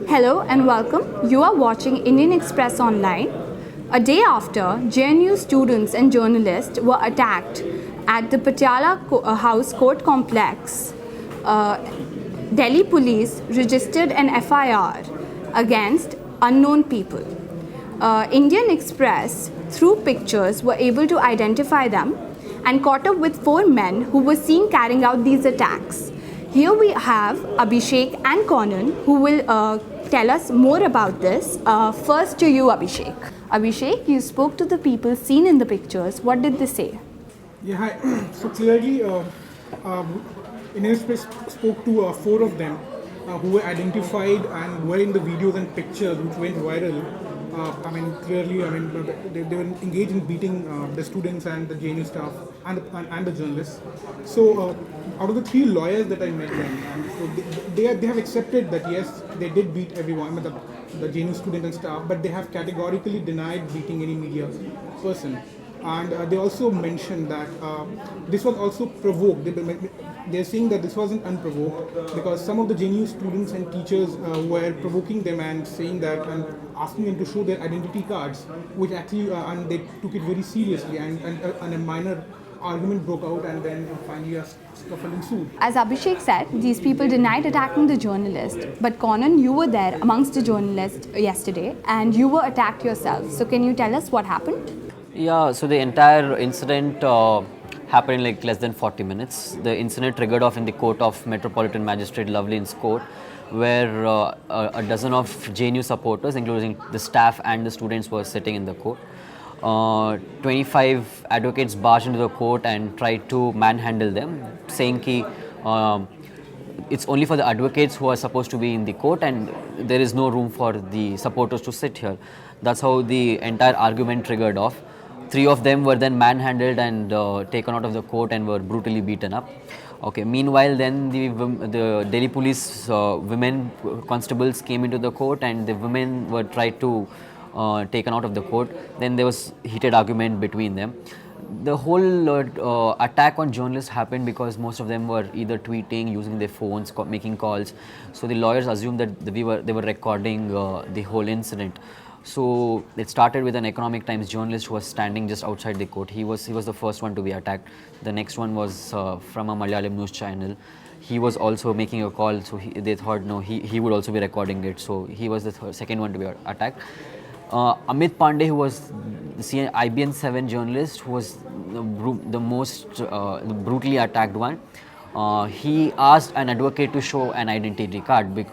Hello and welcome. You are watching Indian Express Online. A day after, JNU students and journalists were attacked at the Patiala House Court Complex, Delhi police registered an FIR against unknown people. Indian Express, through pictures, were able to identify them and caught up with 4 men who were seen carrying out these attacks. Here we have Abhishek and Conan who will tell us more about this. First to you, Abhishek. Abhishek, you spoke to the people seen in the pictures. What did they say? Yeah, hi. So clearly, Indian Express spoke to 4 of them who were identified and were in the videos and pictures which went viral. Clearly, they were engaged in beating the students and the JNU staff and the journalists. So, out of the 3 lawyers that I met them, and so they have accepted that yes, they did beat everyone, the JNU student and staff, but they have categorically denied beating any media person. And they also mentioned that this was also provoked. They're saying that this wasn't unprovoked because some of the JNU students and teachers were provoking them and saying that and asking them to show their identity cards, which actually and they took it very seriously and a minor argument broke out and then finally a scuffle ensued. As Abhishek said, these people denied attacking the journalist. But Conan, you were there amongst the journalists yesterday and you were attacked yourself. So can you tell us what happened? Yeah, so the entire incident happened in like less than 40 minutes. The incident triggered off in the court of Metropolitan Magistrate Lovelin's court, where a dozen of JNU supporters, including the staff and the students, were sitting in the court. 25 advocates barged into the court and tried to manhandle them, saying that it's only for the advocates who are supposed to be in the court and there is no room for the supporters to sit here. That's how the entire argument triggered off. 3 of them were then manhandled and taken out of the court and were brutally beaten up. Okay. Meanwhile, then the Delhi police women constables came into the court and the women were tried to taken out of the court. Then there was heated argument between them. The whole attack on journalists happened because most of them were either tweeting, using their phones, making calls. So the lawyers assumed that they were recording the whole incident. So it started with an Economic Times journalist who was standing just outside the court. He was the first one to be attacked. The next one was from a Malayalam news channel. He was also making a call, so they thought no, he would also be recording it. So he was the second one to be attacked. Amit Pandey, who was the IBN 7 journalist, who was the most brutally attacked one. He asked an advocate to show an identity card.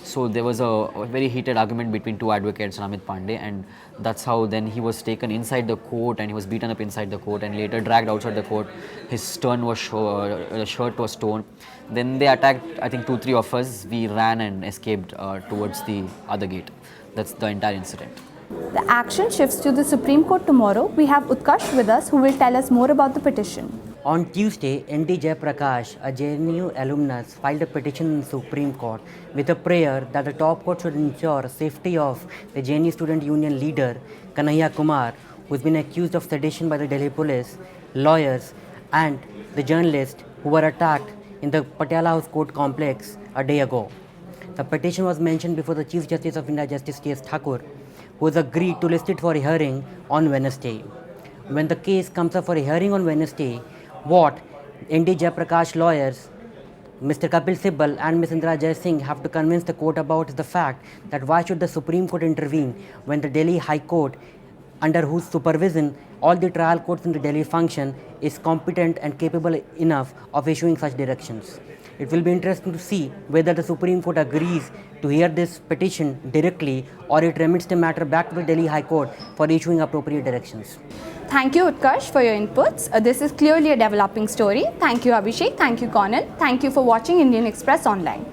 So there was a very heated argument between 2 advocates and Amit Pandey, and that's how then he was taken inside the court and he was beaten up inside the court and later dragged outside the court. His shirt was torn. Then they attacked, I think 2-3 of us. We ran and escaped towards the other gate. That's the entire incident. The action shifts to the Supreme Court tomorrow. We have Utkarsh with us who will tell us more about the petition. On Tuesday, ND Jayaprakash, a JNU alumnus, filed a petition in the Supreme Court with a prayer that the top court should ensure safety of the JNU Student Union leader, Kanhaiya Kumar, who has been accused of sedition by the Delhi police, lawyers, and the journalists who were attacked in the Patiala House Court complex a day ago. The petition was mentioned before the Chief Justice of India, Justice T.S. Thakur, who has agreed to list it for a hearing on Wednesday. When the case comes up for a hearing on Wednesday, what ND Jayaprakash lawyers, Mr. Kapil Sibal and Ms. Indira Jai Singh have to convince the court about is the fact that why should the Supreme Court intervene when the Delhi High Court, under whose supervision all the trial courts in the Delhi function, is competent and capable enough of issuing such directions. It will be interesting to see whether the Supreme Court agrees to hear this petition directly or it remits the matter back to the Delhi High Court for issuing appropriate directions. Thank you, Utkarsh, for your inputs. This is clearly a developing story. Thank you, Abhishek. Thank you, Conan. Thank you for watching Indian Express Online.